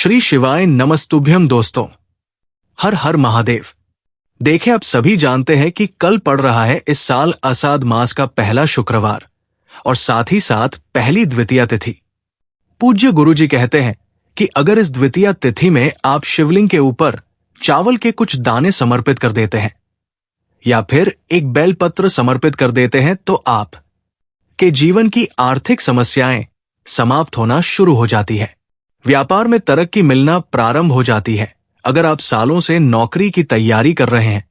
श्री शिवाय नमस्तुभ्यम दोस्तों। हर हर महादेव। देखें, आप सभी जानते हैं कि कल पड़ रहा है इस साल आषाढ़ मास का पहला शुक्रवार और साथ ही साथ पहली द्वितीया तिथि। पूज्य गुरुजी कहते हैं कि अगर इस द्वितीया तिथि में आप शिवलिंग के ऊपर चावल के कुछ दाने समर्पित कर देते हैं या फिर एक बेलपत्र समर्पित कर देते हैं तो आप के जीवन की आर्थिक समस्याएं समाप्त होना शुरू हो जाती है। व्यापार में तरक्की मिलना प्रारंभ हो जाती है। अगर आप सालों से नौकरी की तैयारी कर रहे हैं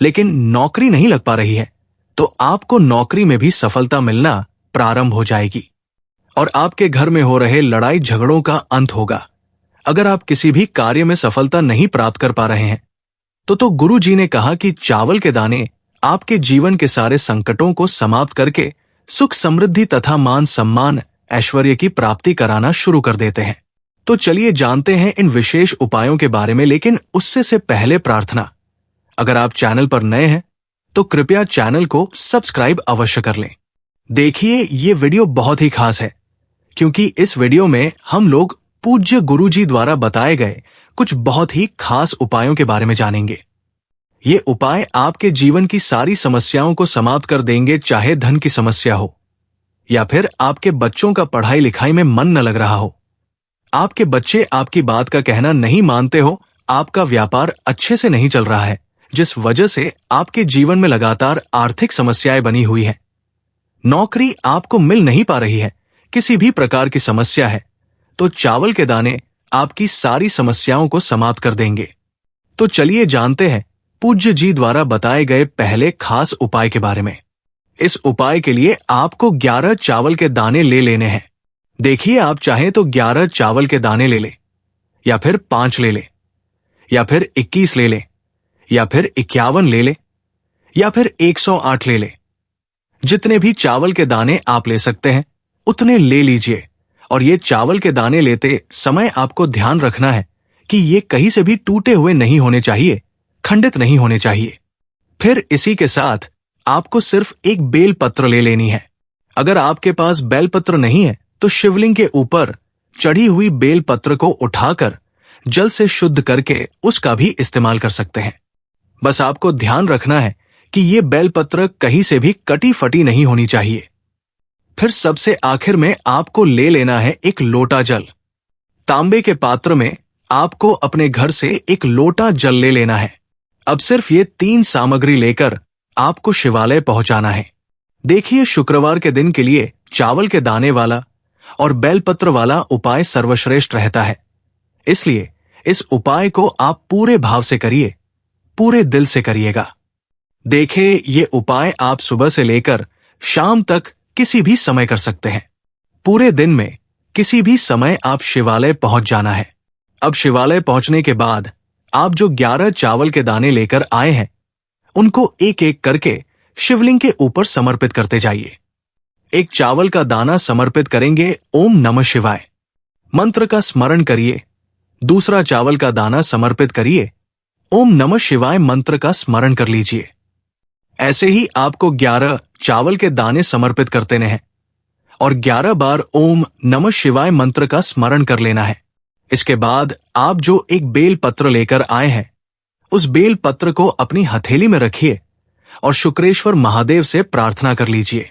लेकिन नौकरी नहीं लग पा रही है तो आपको नौकरी में भी सफलता मिलना प्रारंभ हो जाएगी और आपके घर में हो रहे लड़ाई झगड़ों का अंत होगा। अगर आप किसी भी कार्य में सफलता नहीं प्राप्त कर पा रहे हैं तो गुरु जी ने कहा कि चावल के दाने आपके जीवन के सारे संकटों को समाप्त करके सुख समृद्धि तथा मान सम्मान ऐश्वर्य की प्राप्ति कराना शुरू कर देते हैं। तो चलिए जानते हैं इन विशेष उपायों के बारे में, लेकिन उससे से पहले प्रार्थना। अगर आप चैनल पर नए हैं तो कृपया चैनल को सब्सक्राइब अवश्य कर लें। देखिए, ये वीडियो बहुत ही खास है क्योंकि इस वीडियो में हम लोग पूज्य गुरुजी द्वारा बताए गए कुछ बहुत ही खास उपायों के बारे में जानेंगे। ये उपाय आपके जीवन की सारी समस्याओं को समाप्त कर देंगे, चाहे धन की समस्या हो या फिर आपके बच्चों का पढ़ाई लिखाई में मन न लग रहा हो, आपके बच्चे आपकी बात का कहना नहीं मानते हो, आपका व्यापार अच्छे से नहीं चल रहा है जिस वजह से आपके जीवन में लगातार आर्थिक समस्याएं बनी हुई हैं, नौकरी आपको मिल नहीं पा रही है, किसी भी प्रकार की समस्या है, तो चावल के दाने आपकी सारी समस्याओं को समाप्त कर देंगे। तो चलिए जानते हैं पूज्य जी द्वारा बताए गए पहले खास उपाय के बारे में। इस उपाय के लिए आपको 11 चावल के दाने ले लेने हैं। देखिए, आप चाहें तो 11 चावल के दाने ले लें या फिर 5 ले लें या फिर 21 ले लें या फिर 51 ले लें या फिर 108 ले लें। जितने भी चावल के दाने आप ले सकते हैं उतने ले लीजिए। और ये चावल के दाने लेते समय आपको ध्यान रखना है कि ये कहीं से भी टूटे हुए नहीं होने चाहिए, खंडित नहीं होने चाहिए। फिर इसी के साथ आपको सिर्फ एक बेल पत्र ले लेनी है। अगर आपके पास बेल पत्र नहीं है तो शिवलिंग के ऊपर चढ़ी हुई बेल पत्र को उठाकर जल से शुद्ध करके उसका भी इस्तेमाल कर सकते हैं। बस आपको ध्यान रखना है कि ये बेल पत्र कहीं से भी कटी फटी नहीं होनी चाहिए। फिर सबसे आखिर में आपको ले लेना है एक लोटा जल। तांबे के पात्र में आपको अपने घर से एक लोटा जल ले लेना है। अब सिर्फ ये 3 सामग्री लेकर आपको शिवालय पहुंचाना है। देखिए, शुक्रवार के दिन के लिए चावल के दाने वाला और बेलपत्र वाला उपाय सर्वश्रेष्ठ रहता है, इसलिए इस उपाय को आप पूरे भाव से करिए, पूरे दिल से करिएगा। देखिए, ये उपाय आप सुबह से लेकर शाम तक किसी भी समय कर सकते हैं। पूरे दिन में किसी भी समय आप शिवालय पहुंच जाना है। अब शिवालय पहुंचने के बाद आप जो 11 चावल के दाने लेकर आए हैं उनको एक एक करके शिवलिंग के ऊपर समर्पित करते जाइए। एक चावल का दाना समर्पित करेंगे, ओम नमः शिवाय मंत्र का स्मरण करिए। दूसरा चावल का दाना समर्पित करिए, ओम नमः शिवाय मंत्र का स्मरण कर लीजिए। ऐसे ही आपको 11 चावल के दाने समर्पित करते हैं और 11 बार ओम नमः शिवाय मंत्र का स्मरण कर लेना है। इसके बाद आप जो एक बेल पत्र लेकर आए हैं उस बेल पत्र को अपनी हथेली में रखिए और शुक्रेश्वर महादेव से प्रार्थना कर लीजिए।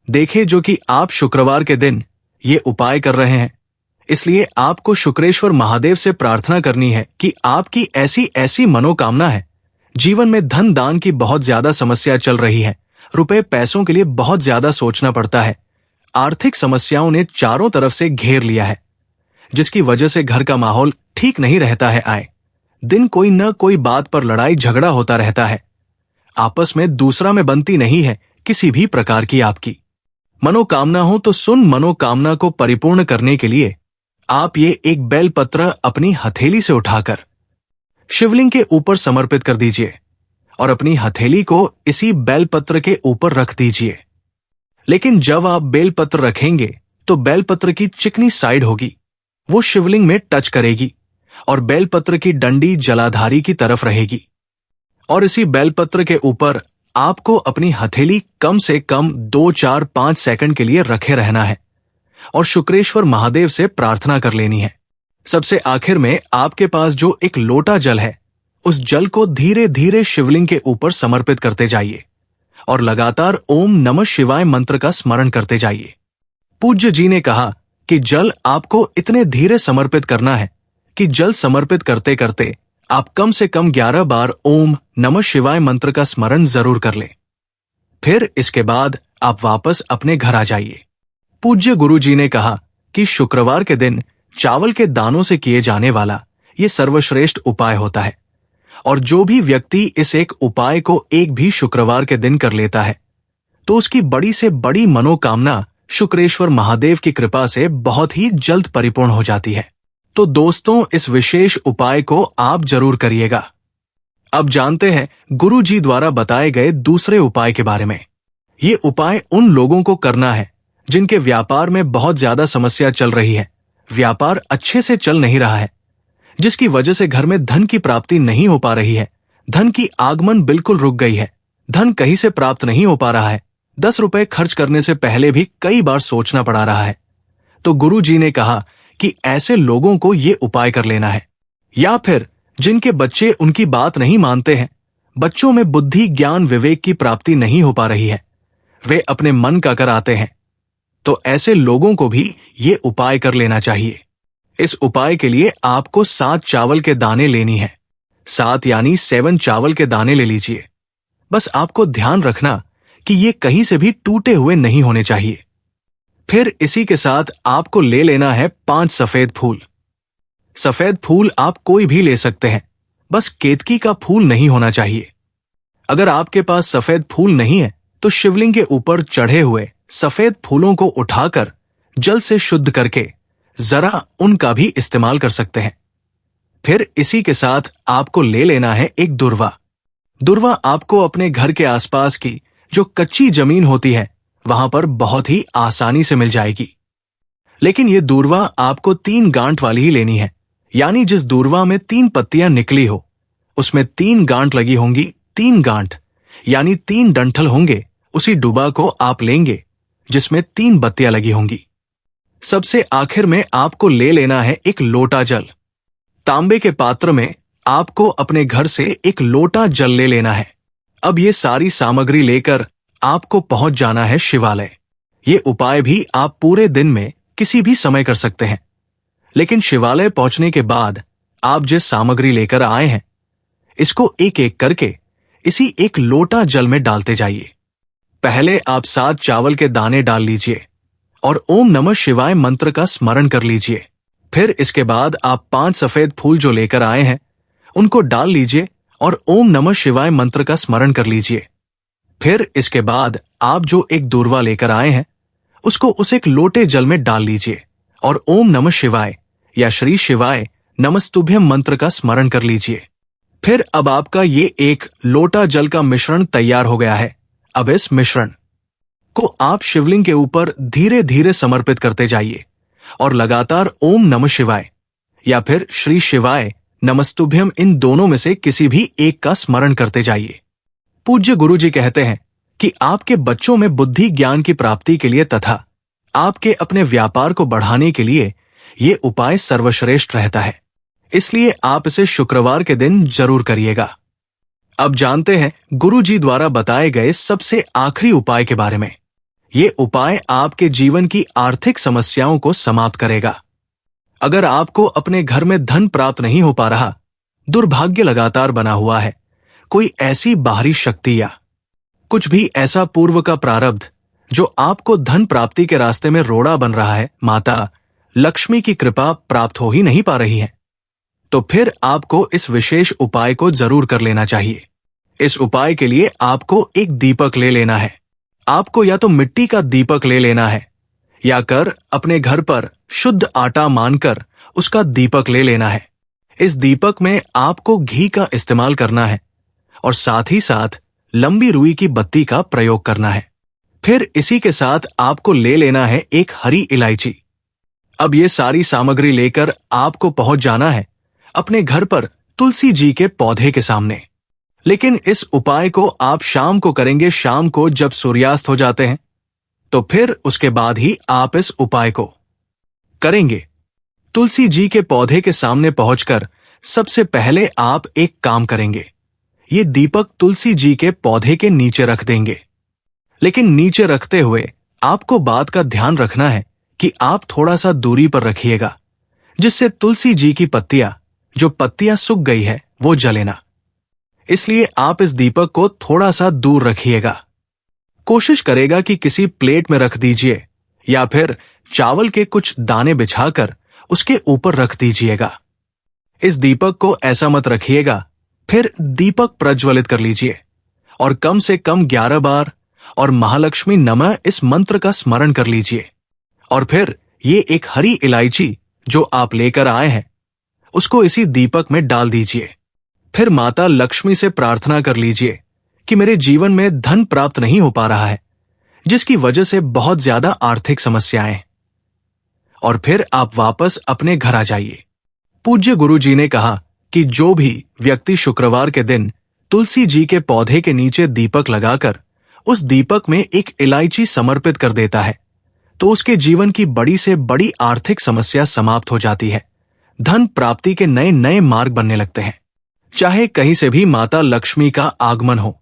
देखिए, जो कि आप शुक्रवार के दिन ये उपाय कर रहे हैं, इसलिए आपको शुक्रेश्वर महादेव से प्रार्थना करनी है कि आपकी ऐसी ऐसी मनोकामना है। जीवन में धन दान की बहुत ज्यादा समस्या चल रही है, रुपए पैसों के लिए बहुत ज्यादा सोचना पड़ता है, आर्थिक समस्याओं ने चारों तरफ से घेर लिया है जिसकी वजह से घर का माहौल ठीक नहीं रहता है। आए दिन कोई न कोई बात पर लड़ाई झगड़ा होता रहता है, आपस में दूसरा में बनती नहीं है किसी भी प्रकार की आपकी मनोकामना हो तो सुन मनोकामना को परिपूर्ण करने के लिए आप ये एक बेल पत्र अपनी हथेली से उठाकर शिवलिंग के ऊपर समर्पित कर दीजिए और अपनी हथेली को इसी बेल पत्र के ऊपर रख दीजिए। लेकिन जब आप बेल पत्र रखेंगे तो बेल पत्र की चिकनी साइड होगी, वो शिवलिंग में टच करेगी और बेल पत्र की डंडी जलाधारी की तरफ रहेगी। और इसी बेल पत्र के ऊपर आपको अपनी हथेली कम से कम 2, 4, 5 सेकंड के लिए रखे रहना है और शुक्रेश्वर महादेव से प्रार्थना कर लेनी है। सबसे आखिर में आपके पास जो एक लोटा जल है, उस जल को धीरे धीरे शिवलिंग के ऊपर समर्पित करते जाइए और लगातार ओम नमः शिवाय मंत्र का स्मरण करते जाइए। पूज्य जी ने कहा कि जल आपको इतने धीरे समर्पित करना है कि जल समर्पित करते करते आप कम से कम 11 बार ओम नमः शिवाय मंत्र का स्मरण जरूर कर लें। फिर इसके बाद आप वापस अपने घर आ जाइए। पूज्य गुरु जी ने कहा कि शुक्रवार के दिन चावल के दानों से किए जाने वाला ये सर्वश्रेष्ठ उपाय होता है, और जो भी व्यक्ति इस एक उपाय को एक भी शुक्रवार के दिन कर लेता है तो उसकी बड़ी से बड़ी मनोकामना शुक्रेश्वर महादेव की कृपा से बहुत ही जल्द परिपूर्ण हो जाती है। तो दोस्तों, इस विशेष उपाय को आप जरूर करिएगा। अब जानते हैं गुरु जी द्वारा बताए गए दूसरे उपाय के बारे में। ये उपाय उन लोगों को करना है जिनके व्यापार में बहुत ज्यादा समस्या चल रही है, व्यापार अच्छे से चल नहीं रहा है, जिसकी वजह से घर में धन की प्राप्ति नहीं हो पा रही है, धन की आगमन बिल्कुल रुक गई है, धन कहीं से प्राप्त नहीं हो पा रहा है, 10 रुपए खर्च करने से पहले भी कई बार सोचना पड़ा रहा है। तो गुरु जी ने कहा कि ऐसे लोगों को ये उपाय कर लेना है। या फिर जिनके बच्चे उनकी बात नहीं मानते हैं, बच्चों में बुद्धि ज्ञान विवेक की प्राप्ति नहीं हो पा रही है, वे अपने मन का कर आते हैं, तो ऐसे लोगों को भी ये उपाय कर लेना चाहिए। इस उपाय के लिए आपको 7 चावल के दाने लेनी है। 7 यानी 7 चावल के दाने ले लीजिए। बस आपको ध्यान रखना कि ये कहीं से भी टूटे हुए नहीं होने चाहिए। फिर इसी के साथ आपको ले लेना है 5 सफेद फूल। सफेद फूल आप कोई भी ले सकते हैं, बस केतकी का फूल नहीं होना चाहिए। अगर आपके पास सफेद फूल नहीं है तो शिवलिंग के ऊपर चढ़े हुए सफेद फूलों को उठाकर जल से शुद्ध करके जरा उनका भी इस्तेमाल कर सकते हैं। फिर इसी के साथ आपको ले लेना है एक दुर्वा। दुर्वा आपको अपने घर के आसपास की जो कच्ची जमीन होती है वहां पर बहुत ही आसानी से मिल जाएगी। लेकिन ये दूर्वा आपको 3 गांठ वाली ही लेनी है, यानी जिस दूर्वा में 3 पत्तियां निकली हो उसमें 3 गांठ लगी होंगी। 3 गांठ यानी 3 डंठल होंगे। उसी डुबा को आप लेंगे जिसमें 3 बत्तियां लगी होंगी। सबसे आखिर में आपको ले लेना है एक लोटा जल। तांबे के पात्र में आपको अपने घर से एक लोटा जल ले लेना है। अब ये सारी सामग्री लेकर आपको पहुंच जाना है शिवालय। ये उपाय भी आप पूरे दिन में किसी भी समय कर सकते हैं, लेकिन शिवालय पहुंचने के बाद आप जिस सामग्री लेकर आए हैं इसको एक एक करके इसी एक लोटा जल में डालते जाइए। पहले आप 7 चावल के दाने डाल लीजिए और ओम नमः शिवाय मंत्र का स्मरण कर लीजिए। फिर इसके बाद आप 5 सफेद फूल जो लेकर आए हैं उनको डाल लीजिए और ओम नमः शिवाय मंत्र का स्मरण कर लीजिए। फिर इसके बाद आप जो एक दूर्वा लेकर आए हैं उसको उस एक लोटे जल में डाल लीजिए और ओम नमः शिवाय या श्री शिवाय नमस्तुभ्यम मंत्र का स्मरण कर लीजिए। फिर अब आपका ये एक लोटा जल का मिश्रण तैयार हो गया है। अब इस मिश्रण को आप शिवलिंग के ऊपर धीरे धीरे समर्पित करते जाइए और लगातार ओम नमः शिवाय या फिर श्री शिवाय नमस्तुभ्यम इन दोनों में से किसी भी एक का स्मरण करते जाइए। पूज्य गुरु जी कहते हैं कि आपके बच्चों में बुद्धि ज्ञान की प्राप्ति के लिए तथा आपके अपने व्यापार को बढ़ाने के लिए ये उपाय सर्वश्रेष्ठ रहता है, इसलिए आप इसे शुक्रवार के दिन जरूर करिएगा। अब जानते हैं गुरु जी द्वारा बताए गए सबसे आखिरी उपाय के बारे में। ये उपाय आपके जीवन की आर्थिक समस्याओं को समाप्त करेगा। अगर आपको अपने घर में धन प्राप्त नहीं हो पा रहा, दुर्भाग्य लगातार बना हुआ है, कोई ऐसी बाहरी शक्ति या कुछ भी ऐसा पूर्व का प्रारब्ध जो आपको धन प्राप्ति के रास्ते में रोड़ा बन रहा है, माता लक्ष्मी की कृपा प्राप्त हो ही नहीं पा रही है, तो फिर आपको इस विशेष उपाय को जरूर कर लेना चाहिए। इस उपाय के लिए आपको एक दीपक ले लेना है। आपको या तो मिट्टी का दीपक ले लेना है या कर अपने घर पर शुद्ध आटा मानकर उसका दीपक ले लेना है। इस दीपक में आपको घी का इस्तेमाल करना है और साथ ही साथ लंबी रुई की बत्ती का प्रयोग करना है। फिर इसी के साथ आपको ले लेना है एक हरी इलायची। अब ये सारी सामग्री लेकर आपको पहुंच जाना है अपने घर पर तुलसी जी के पौधे के सामने। लेकिन इस उपाय को आप शाम को करेंगे, शाम को जब सूर्यास्त हो जाते हैं, तो फिर उसके बाद ही आप इस उपाय को करेंगे। तुलसी जी के पौधे के सामने पहुंचकर सबसे पहले आप एक काम करेंगे। ये दीपक तुलसी जी के पौधे के नीचे रख देंगे। लेकिन नीचे रखते हुए आपको बात का ध्यान रखना है कि आप थोड़ा सा दूरी पर रखिएगा, जिससे तुलसी जी की पत्तियां सूख गई है वो जले ना। इसलिए आप इस दीपक को थोड़ा सा दूर रखिएगा। कोशिश करेगा कि किसी प्लेट में रख दीजिए या फिर चावल के कुछ दाने बिछाकर उसके ऊपर रख दीजिएगा। इस दीपक को ऐसा मत रखिएगा। फिर दीपक प्रज्वलित कर लीजिए और कम से कम 11 बार और महालक्ष्मी नमः इस मंत्र का स्मरण कर लीजिए। और फिर ये एक हरी इलायची जो आप लेकर आए हैं उसको इसी दीपक में डाल दीजिए। फिर माता लक्ष्मी से प्रार्थना कर लीजिए कि मेरे जीवन में धन प्राप्त नहीं हो पा रहा है, जिसकी वजह से बहुत ज्यादा आर्थिक समस्याएं हैं। और फिर आप वापस अपने घर आ जाइए। पूज्य गुरु जी ने कहा कि जो भी व्यक्ति शुक्रवार के दिन तुलसी जी के पौधे के नीचे दीपक लगाकर उस दीपक में एक इलायची समर्पित कर देता है तो उसके जीवन की बड़ी से बड़ी आर्थिक समस्या समाप्त हो जाती है। धन प्राप्ति के नए नए मार्ग बनने लगते हैं। चाहे कहीं से भी माता लक्ष्मी का आगमन हो,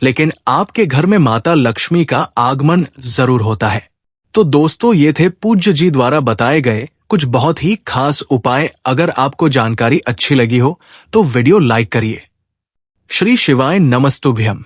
लेकिन आपके घर में माता लक्ष्मी का आगमन जरूर होता है। तो दोस्तों, ये थे पूज्य जी द्वारा बताए गए कुछ बहुत ही खास उपाय। अगर आपको जानकारी अच्छी लगी हो तो वीडियो लाइक करिए। श्री शिवाय नमस्तुभ्यम।